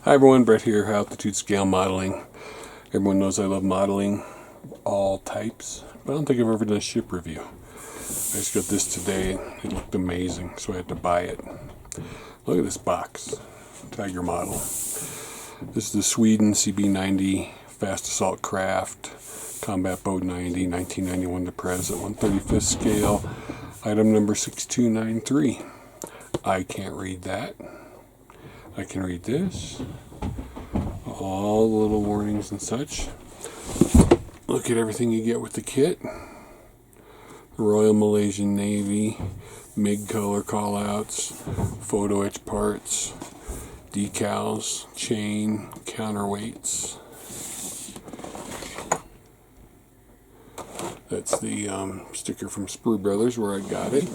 Hi everyone, Brett here, altitude scale modeling. Everyone knows I love modeling all types, but I don't think I've ever done a ship review. I just got this today. It looked amazing, so I had to buy it. Look at this box. Tiger model. This is the Sweden CB-90 Fast Assault Craft Combat Boat 90, 1991 to present, 1/35th scale, item number 6293. I can't read that. I can read this, all the little warnings and such. Look at everything you get with the kit. Royal Malaysian Navy, MIG color callouts, photo etch parts, decals, chain, counterweights. That's the sticker from Sprue Brothers where I got it.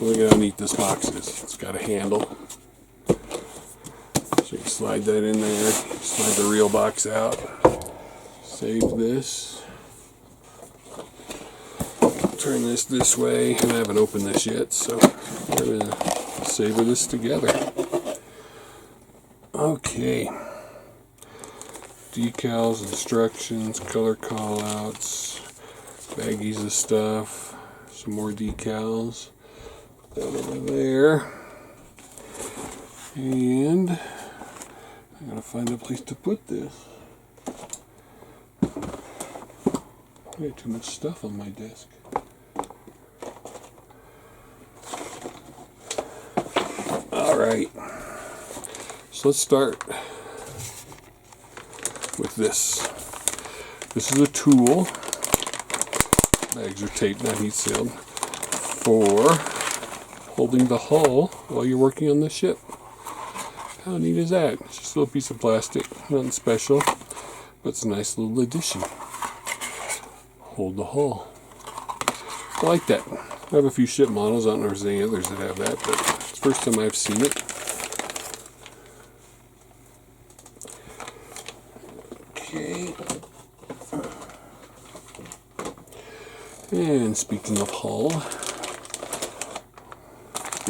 Look at how neat this box is. It's got a handle. So you slide that in there, slide the real box out, save this, turn this way, and I haven't opened this yet, so we're going to savor this together. Okay. Decals, instructions, color callouts, baggies of stuff, some more decals. Put that over there. And I gotta find a place to put this. I got too much stuff on my desk. Alright. So let's start with this. This is a tool. Bags are taped, not heat sealed, for holding the hull while you're working on the ship. How neat is that? It's just a little piece of plastic, nothing special, but it's a nice little addition. Hold the hull. I like that. I have a few ship models. I don't know if there's any others that have that, but it's the first time I've seen it. Okay. And speaking of hull,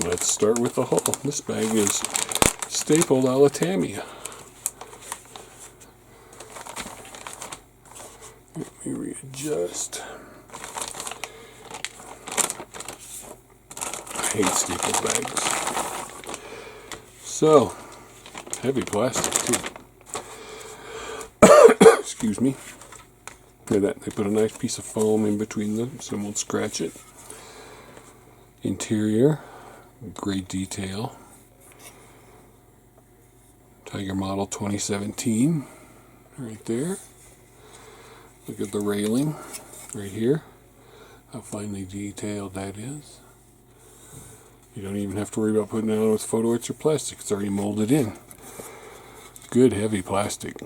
let's start with the hull. This bag is stapled a la Tamiya. Let me readjust. I hate stapled bags. So, heavy plastic too. Excuse me. Look at that. They put a nice piece of foam in between them so it won't scratch it. Interior, great detail. Tiger model 2017, right there. Look at the railing, right here. How finely detailed that is. You don't even have to worry about putting it on with photo etch or plastic. It's already molded in. Good heavy plastic.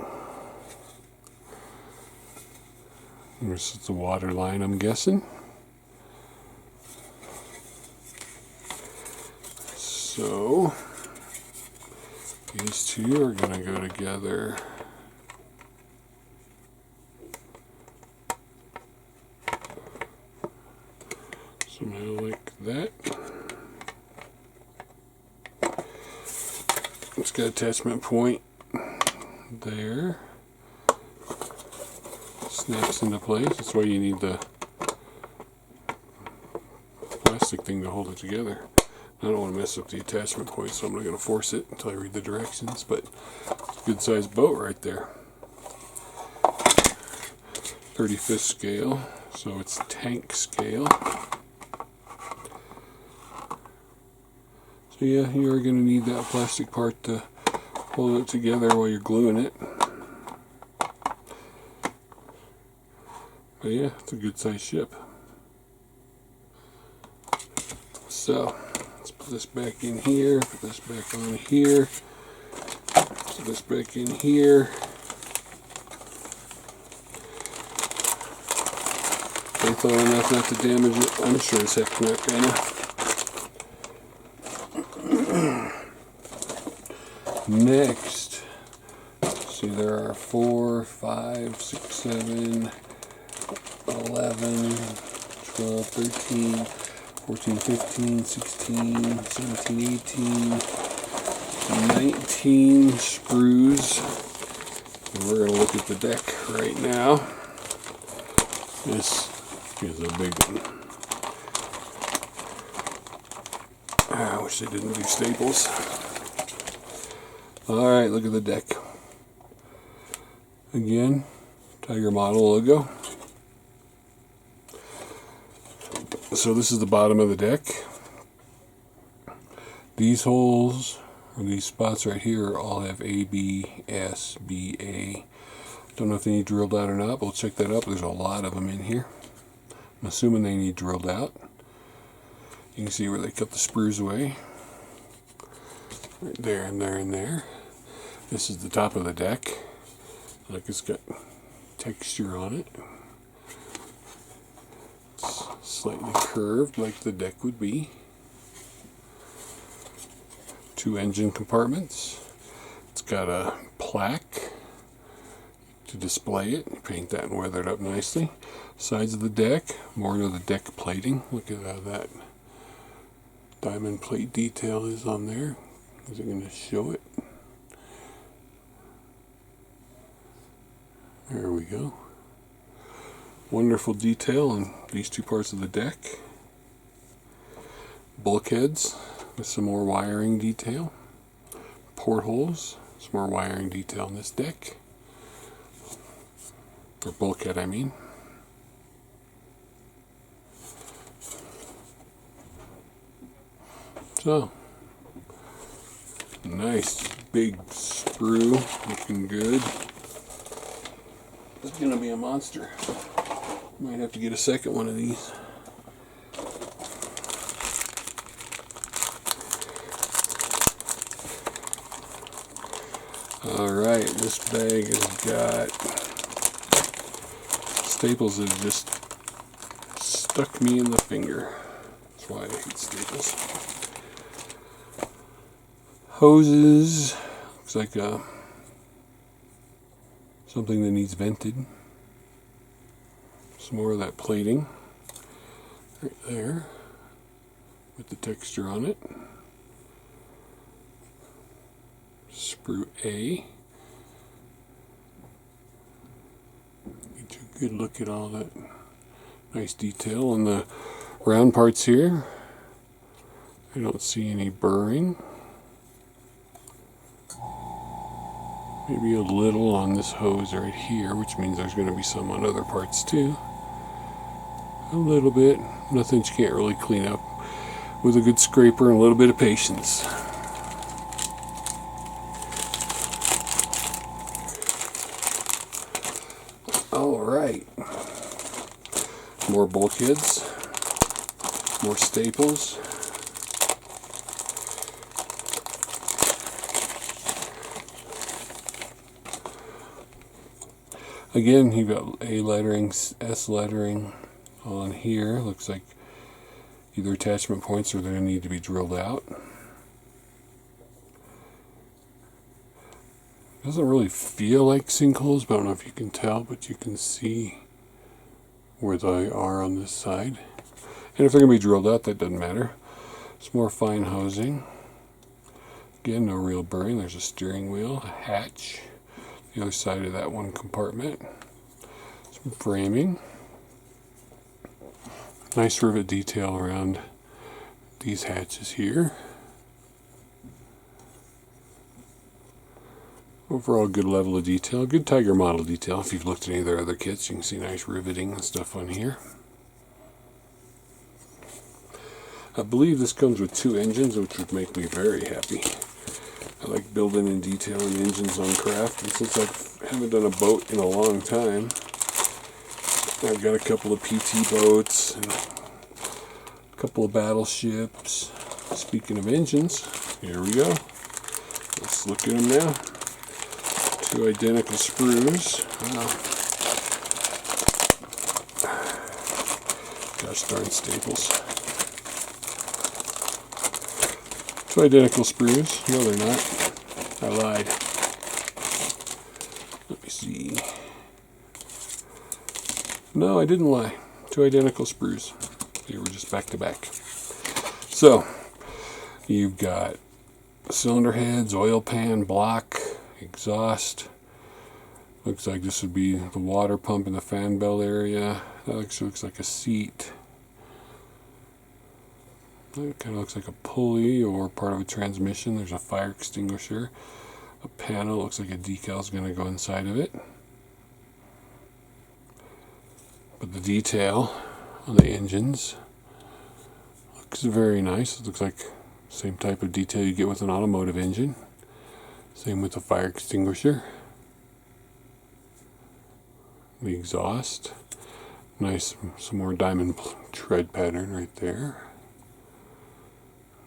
This is the water line, I'm guessing. So these two are going to go together. Somehow like that. It's got attachment point there. Snaps into place. That's why you need the plastic thing to hold it together. I don't want to mess up the attachment point, so I'm not going to force it until I read the directions, but it's a good sized boat right there. 35th scale, so it's tank scale. So yeah, you are going to need that plastic part to hold it together while you're gluing it. But yeah, it's a good sized ship. So put this back in here, put this back on here, put this back in here. Faithful enough not to damage it. I'm sure as heck not gonna. Next, see there are 4, 5, 6, 7, 11, 12, 13, 14, 15, 16, 17, 18, 19 sprues. And we're going to look at the deck right now. This is a big one. I wish they didn't do staples. Alright, look at the deck. Again, Tiger model logo. So this is the bottom of the deck. These holes, or these spots right here, all have A, B, S, B, A. Don't know if they need drilled out or not, but we'll check that out. There's a lot of them in here. I'm assuming they need drilled out. You can see where they cut the sprues away. Right there and there and there. This is the top of the deck. Like it's got texture on it. It's slightly curved like the deck would be. 2 engine compartments. It's got a plaque to display it. You paint that and weather it up nicely. Sides of the deck, more of the deck plating. Look at how that diamond plate detail is on there. Is it going to show it? There we go. Wonderful detail on these 2 parts of the deck. Bulkheads with some more wiring detail. Portholes, some more wiring detail on this deck. Or bulkhead, I mean. So, nice big sprue, looking good. It's gonna be a monster. Might have to get a second one of these. Alright, this bag has got staples that have just stuck me in the finger. That's why I hate staples. Hoses. Looks like something that needs vented. Some more of that plating right there with the texture on it. Sprue A. Get you a good look at all that nice detail on the round parts here. I don't see any burring. Maybe a little on this hose right here, which means there's going to be some on other parts too. A little bit. Nothing you can't really clean up with a good scraper and a little bit of patience. Alright. More bulkheads. More staples. Again, you've got A lettering, S lettering on here. Looks like either attachment points or they're going to need to be drilled out. Doesn't really feel like sinkholes, but I don't know if you can tell, but you can see where they are on this side. And if they're going to be drilled out, that doesn't matter. Some more fine hosing. Again, no real burring. There's a steering wheel, a hatch. The other side of that one compartment. Some framing. Nice rivet detail around these hatches here. Overall good level of detail. Good Tiger model detail. If you've looked at any of their other kits, you can see nice riveting and stuff on here. I believe this comes with 2 engines, which would make me very happy. I like building and detailing engines on craft, and since I haven't done a boat in a long time, I've got a couple of PT boats and a couple of battleships. Speaking of engines, here we go. Let's look at them now. 2 identical sprues. Wow. Gosh darn staples. 2 identical sprues. No, they're not. I lied. Let me see. No, I didn't lie. 2 identical sprues. They were just back to back. So, you've got cylinder heads, oil pan, block, exhaust. Looks like this would be the water pump in the fan belt area. That actually looks like a seat. It kind of looks like a pulley or part of a transmission. There's a fire extinguisher. A panel, looks like a decal is going to go inside of it. But the detail on the engines looks very nice. It looks like the same type of detail you get with an automotive engine. Same with the fire extinguisher. The exhaust. Nice, some more diamond tread pattern right there.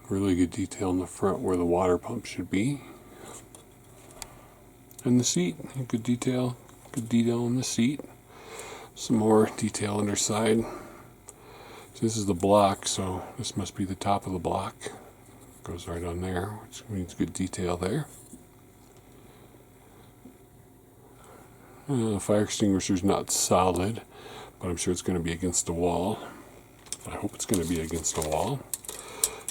Really good detail in the front where the water pump should be. And the seat, good detail on the seat. Some more detail underside. So this is the block, so this must be the top of the block. Goes right on there, which means good detail there. The fire extinguisher is not solid, but I'm sure it's going to be against the wall. I hope it's going to be against the wall.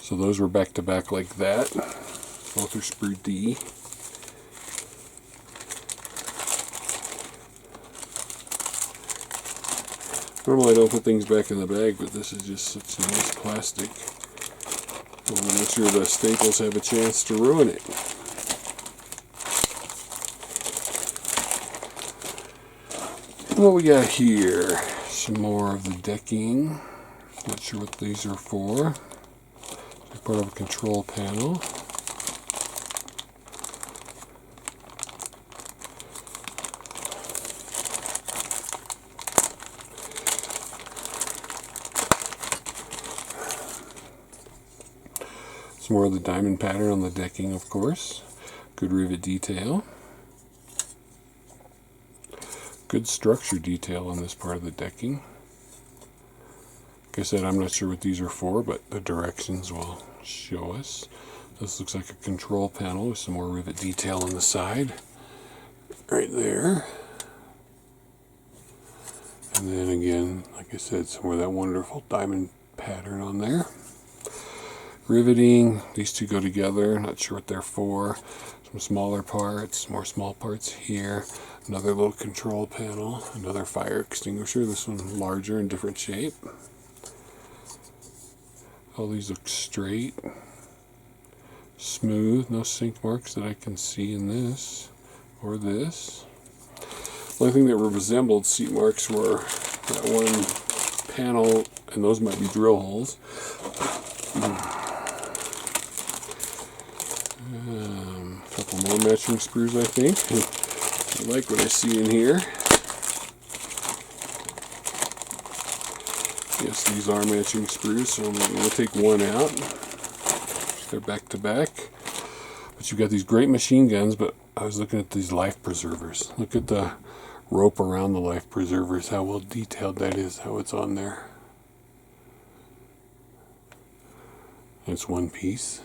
So those were back to back like that. Both are Sprue D. Normally I don't put things back in the bag, but this is just such nice plastic. I want to make sure the staples have a chance to ruin it. What we got here? Some more of the decking. Not sure what these are for. They're part of a control panel. Some more of the diamond pattern on the decking, of course. Good rivet detail. Good structure detail on this part of the decking. Like I said, I'm not sure what these are for, but the directions will show us. This looks like a control panel with some more rivet detail on the side. Right there. And then again, like I said, some more of that wonderful diamond pattern on there. Riveting, these two go together, not sure what they're for. Some smaller parts, more small parts here. Another little control panel, another fire extinguisher, this one larger and different shape. All these look straight, smooth, no sink marks that I can see in this or this. The only thing that resembled seat marks were that one panel, and those might be drill holes. A couple more matching sprues, I think. I like what I see in here. Yes, these are matching sprues, so I'm going to take one out. They're back to back. But you've got these great machine guns, but I was looking at these life preservers. Look at the rope around the life preservers, how well detailed that is, how it's on there. It's one piece.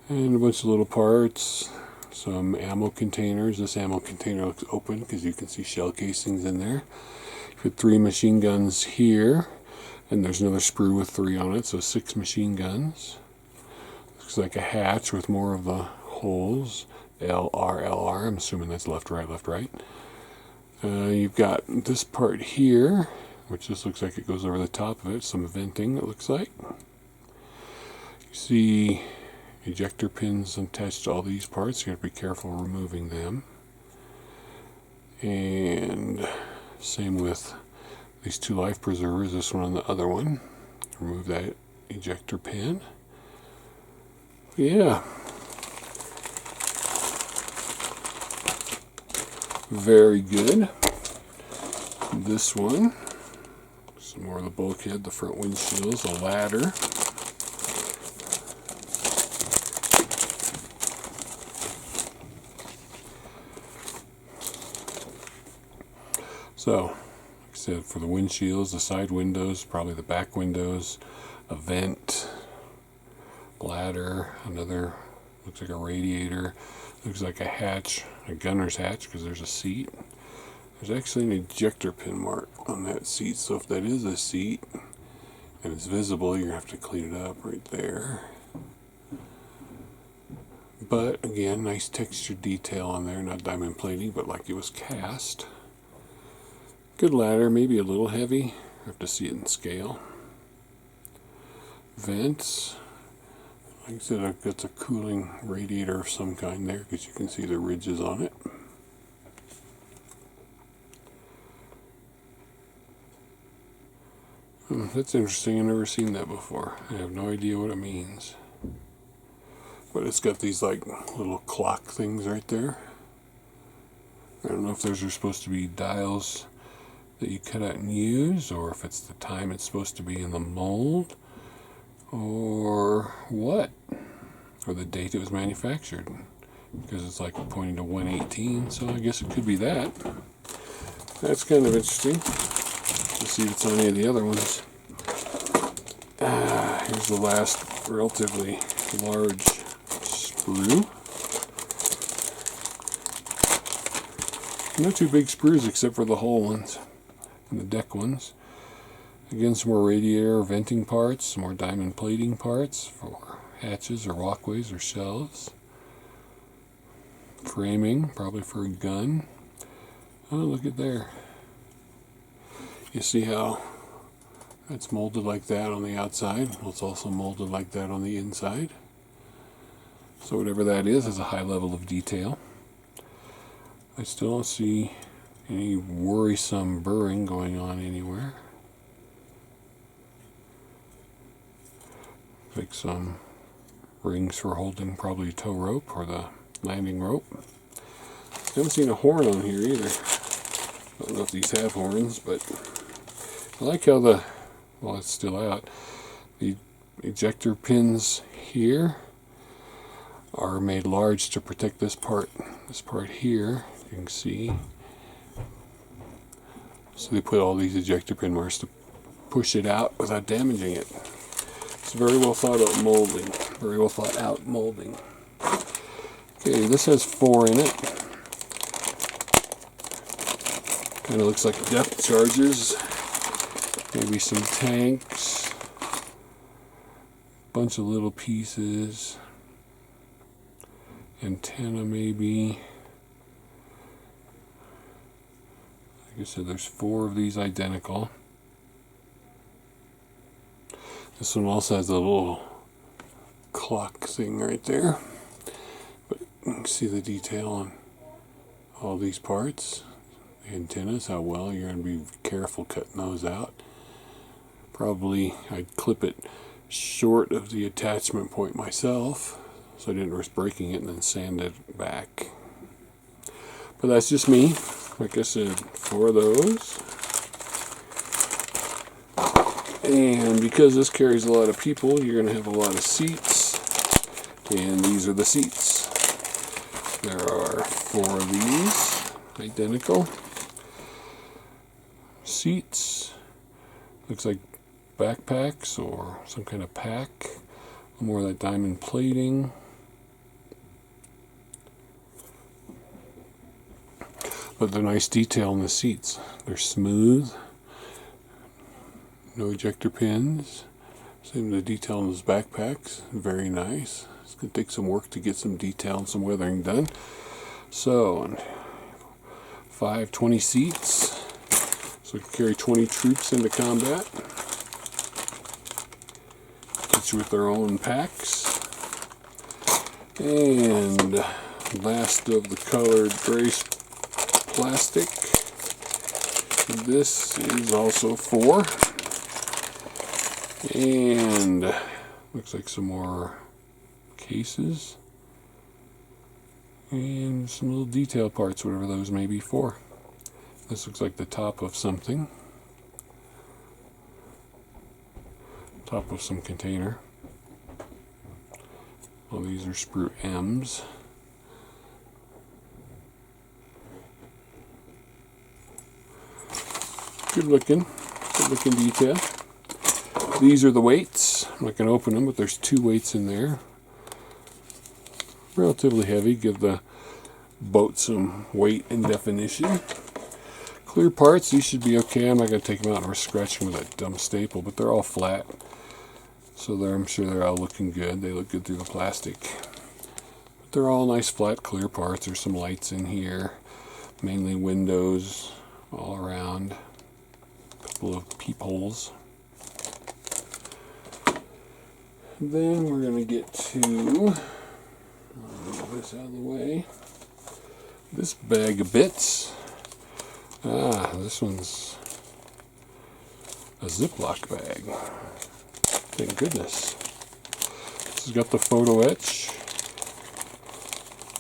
And a bunch of little parts. Some ammo containers. This ammo container looks open because you can see shell casings in there. You put 3 machine guns here, and there's another sprue with 3 on it, so 6 machine guns. Looks like a hatch with more of the holes. LR. I'm assuming that's left, right, left, right. You've got this part here, which just looks like it goes over the top of it. Some venting, it looks like. You see ejector pins attached to all these parts. You have to be careful removing them. And same with these 2 life preservers, this one and the other one. Remove that ejector pin. Yeah. Very good. This one. Some more of the bulkhead, the front windshields, a ladder. So, like I said, for the windshields, the side windows, probably the back windows, a vent, ladder, another, looks like a radiator, looks like a hatch, a gunner's hatch because there's a seat. There's actually an ejector pin mark on that seat, so if that is a seat and it's visible, you're going to have to clean it up right there. But again, nice textured detail on there, not diamond plating, but like it was cast. Good ladder, maybe a little heavy. I have to see it in scale. Vents. Like I said, I've got a cooling radiator of some kind there because you can see the ridges on it. That's interesting. I've never seen that before. I have no idea what it means. But it's got these like little clock things right there. I don't know if those are supposed to be dials that you cut out and use, or if it's the time it's supposed to be in the mold, or what, or the date it was manufactured, because it's like pointing to 118, so I guess it could be that. That's kind of interesting. Let's see if it's on any of the other ones. Here's the last relatively large sprue. No two big sprues except for the hull ones and the deck ones. Again, some more radiator venting parts, some more diamond plating parts for hatches or walkways or shelves. Framing, probably for a gun. Oh, look at there. You see how it's molded like that on the outside? Well, it's also molded like that on the inside. So whatever that is has a high level of detail. I still don't see any worrisome burring going on anywhere. Like some rings for holding probably tow rope or the landing rope. I haven't seen a horn on here either. I don't know if these have horns, but I like how well, it's still out. The ejector pins here are made large to protect this part here. You can see. So they put all these ejector pin marks to push it out without damaging it. It's very well thought out molding. Very well thought out molding. Okay, this has 4 in it. Kind of looks like depth charges. Maybe some tanks. Bunch of little pieces. Antenna maybe. Like I said, there's 4 of these identical. This one also has a little clock thing right there. But you can see the detail on all these parts. The antennas, how well you're going to be careful cutting those out. Probably I'd clip it short of the attachment point myself, so I didn't risk breaking it and then sand it back. But that's just me. Like I said, 4 of those. And because this carries a lot of people, you're going to have a lot of seats. And these are the seats. There are 4 of these, identical seats. Looks like backpacks or some kind of pack. More of that diamond plating. But the nice detail in the seats. They're smooth. No ejector pins. Same with the detail in those backpacks. Very nice. It's going to take some work to get some detail and some weathering done. So, 20 seats. So we can carry 20 troops into combat. Each with their own packs. And last of the colored gray plastic. This is also 4. And looks like some more cases. And some little detail parts, whatever those may be for. This looks like the top of something. Top of some container. Well, these are Sprue M's. Good looking detail. These are the weights. I'm not going to open them, but there's 2 weights in there. Relatively heavy, give the boat some weight and definition. Clear parts, these should be okay. I'm not going to take them out and scratch them with that dumb staple, but they're all flat. So I'm sure they're all looking good. They look good through the plastic. They're all nice flat clear parts. There's some lights in here, mainly windows all around, a couple of peepholes. Then we're going to get to, I'll move this out of the way, this bag of bits. This one's a Ziploc bag. Thank goodness. This has got the photo etch.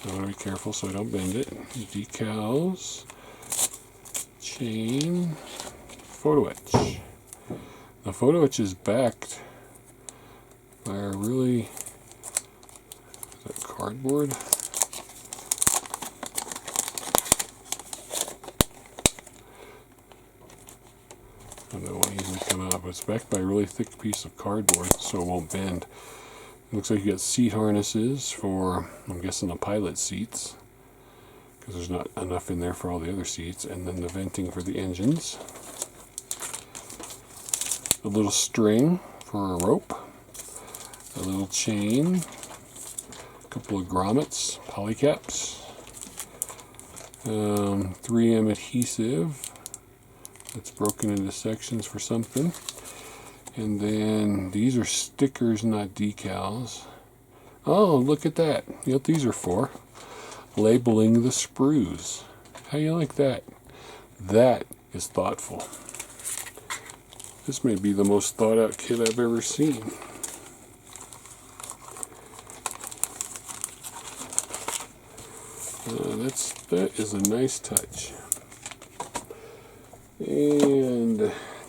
I want to be careful so I don't bend it. Decals, chain, photo etch. The photo etch is backed by a really, is that cardboard? I don't know why it easily come out, but it's backed by a really thick piece of cardboard so it won't bend. It looks like you got seat harnesses for, I'm guessing, the pilot seats, because there's not enough in there for all the other seats, and then the venting for the engines. A little string for a rope, a little chain, a couple of grommets, polycaps, 3M adhesive that's broken into sections for something. And then these are stickers, not decals. Oh, look at that. You know what these are for? Labeling the sprues. How you like that? That is thoughtful. This may be the most thought out kit I've ever seen. That is a nice touch. And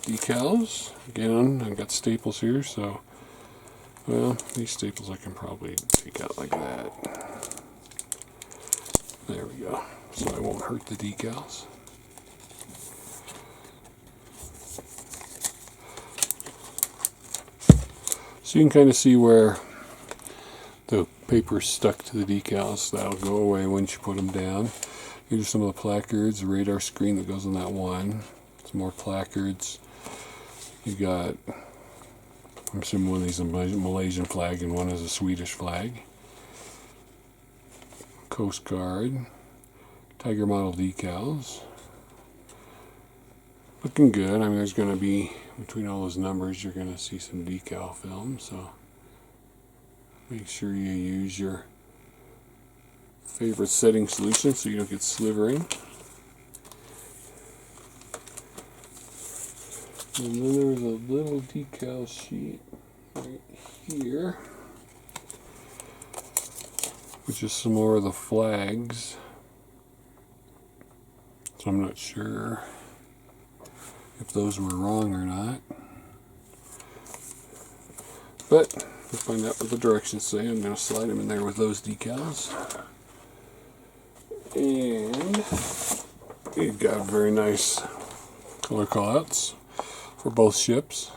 decals. Again, I've got staples here, so, well, these staples I can probably take out like that. There we go. So I won't hurt the decals. So you can kind of see where the paper is stuck to the decals. That'll go away once you put them down. Here's some of the placards, the radar screen that goes on that one. Some more placards. You got, I'm assuming one of these is a Malaysian flag and one is a Swedish flag. Coast Guard. Tiger model decals. Looking good. I mean, there's going to be, between all those numbers, you're going to see some decal film, so make sure you use your favorite setting solution so you don't get slivering. And then there's a little decal sheet right here, which is some more of the flags. So I'm not sure if those were wrong or not. But we'll find out what the directions say. I'm going to slide them in there with those decals. And you've got very nice color callouts for both ships.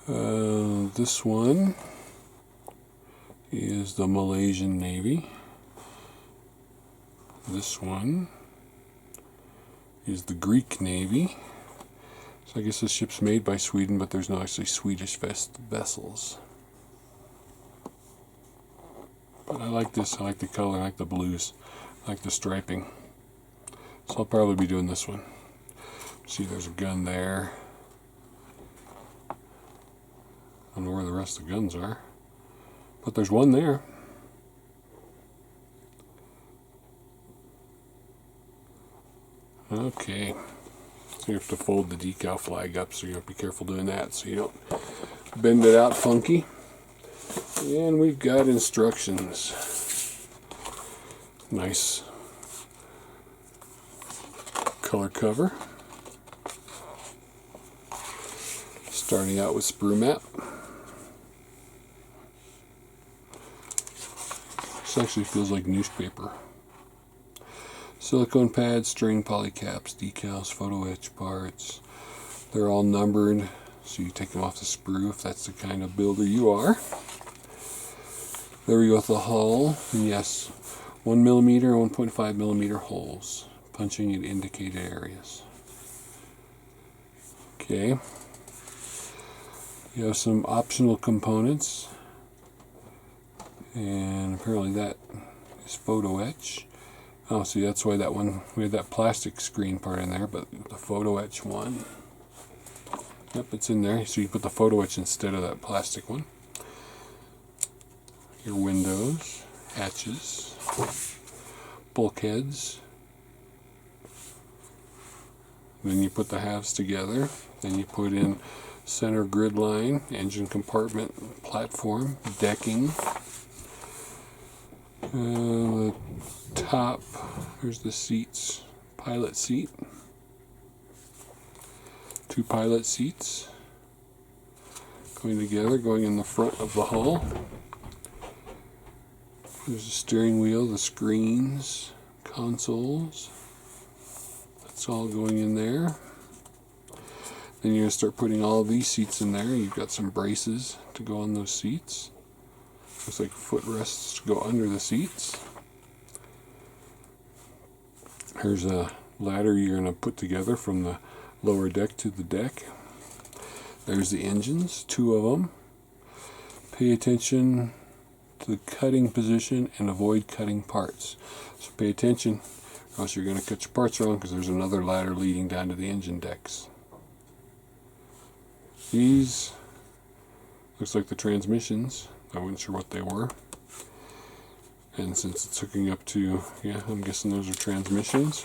This one is the Malaysian Navy. This one is the Greek Navy. So I guess this ship's made by Sweden, but there's no actually Swedish vessels. But I like this. I like the color. I like the blues. I like the striping. So I'll probably be doing this one. See, there's a gun there. I don't know where the rest of the guns are, but there's one there. Okay, so you have to fold the decal flag up, so you have to be careful doing that so you don't bend it out funky. And we've got instructions. Nice color cover. Starting out with Sprue Map. This actually feels like newspaper. Silicone pads, string, polycaps, decals, photo etch parts. They're all numbered, so you take them off the sprue if that's the kind of builder you are. There we go with the hull. And yes, 1mm or 1.5mm holes, punching in indicated areas. Okay. You have some optional components. And apparently that is photo etch. Oh, see, that's why that one, we had that plastic screen part in there, but the photo etch one, yep, it's in there. So you put the photo etch instead of that plastic one. Your windows, hatches, bulkheads. Then you put the halves together. Then you put in center grid line, engine compartment, platform, decking. The top, here's the seats, pilot seat. 2 pilot seats going together, going in the front of the hull. There's the steering wheel, the screens, consoles. That's all going in there. Then you're going to start putting all of these seats in there. You've got some braces to go on those seats. Looks like footrests to go under the seats. Here's a ladder you're going to put together from the lower deck to the deck. There's the engines, 2 of them. Pay attention to the cutting position and avoid cutting parts. So pay attention, or else you're going to cut your parts wrong, because there's another ladder leading down to the engine decks. These looks like the transmissions. I wasn't sure what they were. And since it's hooking up to, yeah, I'm guessing those are transmissions.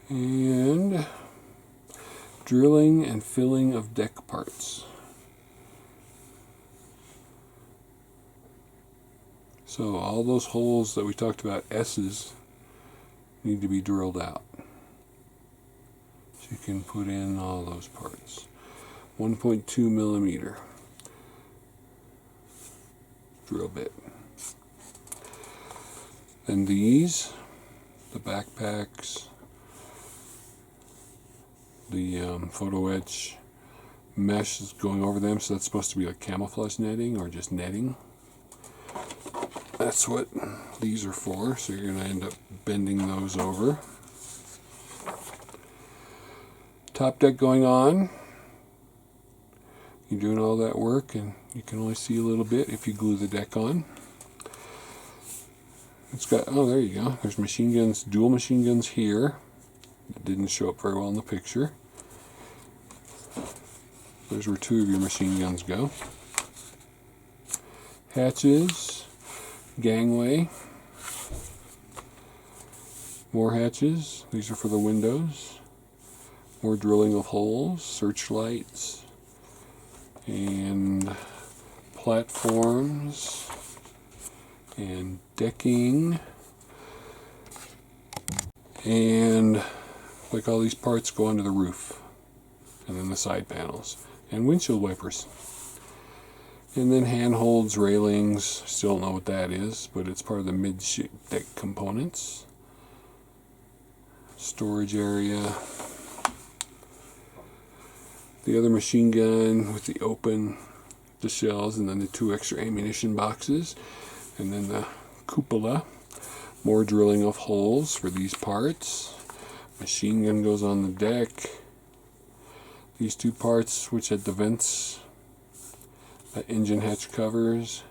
And drilling and filling of deck parts. So all those holes that we talked about, S's, need to be drilled out. So you can put in all those parts. 1.2 millimeter drill bit. And these, the backpacks, the photo etch mesh is going over them, so that's supposed to be like camouflage netting or just netting. That's what these are for, so you're going to end up bending those over. Top deck going on. You're doing all that work and you can only see a little bit if you glue the deck on. It's got, oh, there you go. There's machine guns, dual machine guns here. It didn't show up very well in the picture. There's where 2 of your machine guns go. Hatches, gangway, more hatches. These are for the windows. More drilling of holes, searchlights, and platforms, and decking, and like all these parts go onto the roof, and then the side panels, and windshield wipers. And then handholds, railings, still don't know what that is, but it's part of the mid-deck components. Storage area. The other machine gun with the shells, and then the 2 extra ammunition boxes. And then the cupola. More drilling of holes for these parts. Machine gun goes on the deck. These 2 parts, which had the vents, the engine hatch covers.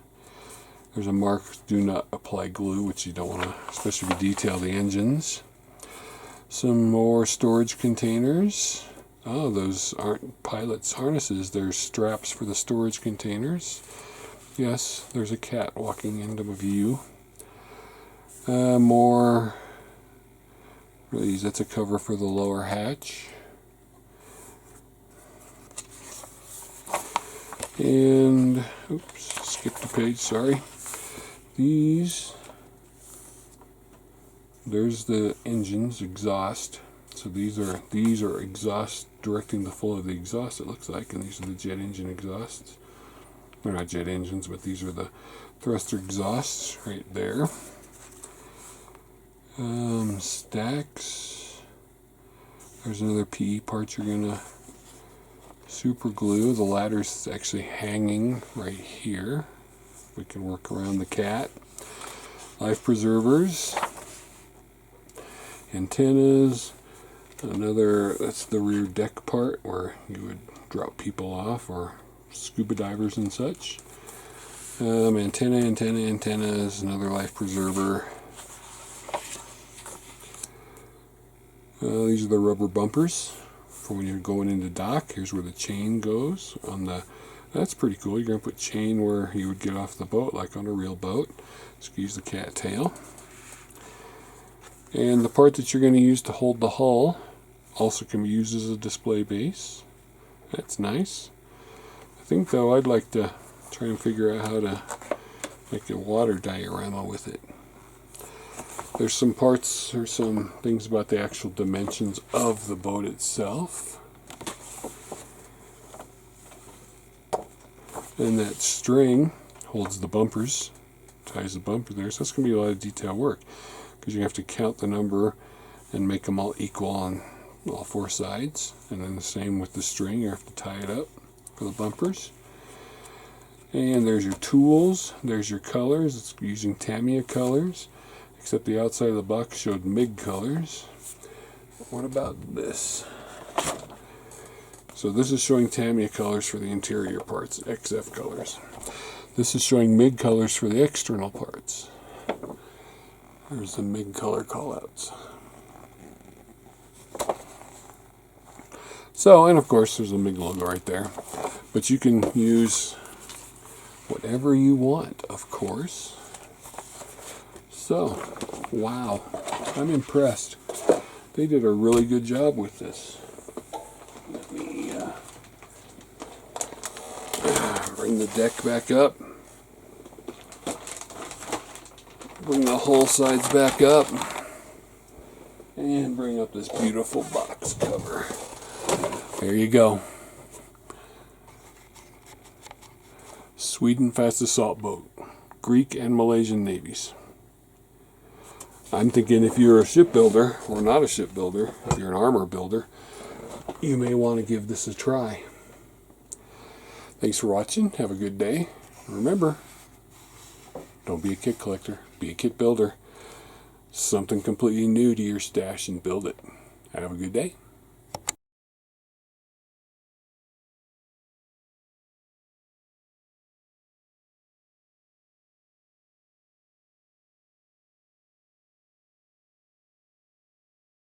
There's a mark, do not apply glue, which you don't want to, especially if you detail the engines. Some more storage containers. Oh, those aren't pilot's harnesses. They're straps for the storage containers. Yes, there's a cat walking into view. More. These, that's a cover for the lower hatch. And, oops, skipped a page, sorry. These, there's the engines, exhaust. So these are exhaust directing the flow of the exhaust, it looks like, and these are the jet engine exhausts. They're not jet engines, but these are the thruster exhausts right there. Stacks. There's another PE part you're gonna super glue. The ladder's actually hanging right here. We can work around the cat. Life preservers. Antennas. Another, that's the rear deck part where you would drop people off, or scuba divers and such. Antenna is another life preserver. These are the rubber bumpers for when you're going into dock. Here's where the chain goes on the. That's pretty cool. You're going to put chain where you would get off the boat, like on a real boat. Excuse the cattail. And the part that you're going to use to hold the hull also can be used as a display base. That's nice. I think though I'd like to try and figure out how to make a water diorama with it. There's some parts or some things about the actual dimensions of the boat itself. And that string holds the bumpers, ties the bumper there, so that's going to be a lot of detail work because you have to count the number and make them all equal on all four sides. And then the same with the string, you have to tie it up for the bumpers. And there's your tools, there's your colors. It's using Tamiya colors, except the outside of the box showed MIG colors. What about this? So this is showing Tamiya colors for the interior parts, XF colors. This is showing MIG colors for the external parts. There's the MIG color callouts. So, and of course there's a MIG logo right there. But you can use whatever you want, of course. So, wow, I'm impressed. They did a really good job with this. Let me bring the deck back up. Bring the hull sides back up. And bring up this beautiful box cover. There you go. Sweden fast assault boat. Greek and Malaysian navies. I'm thinking if you're a shipbuilder, or not a shipbuilder, if you're an armor builder, you may want to give this a try. Thanks for watching. Have a good day. Remember, don't be a kit collector. Be a kit builder. Something completely new to your stash and build it. Have a good day.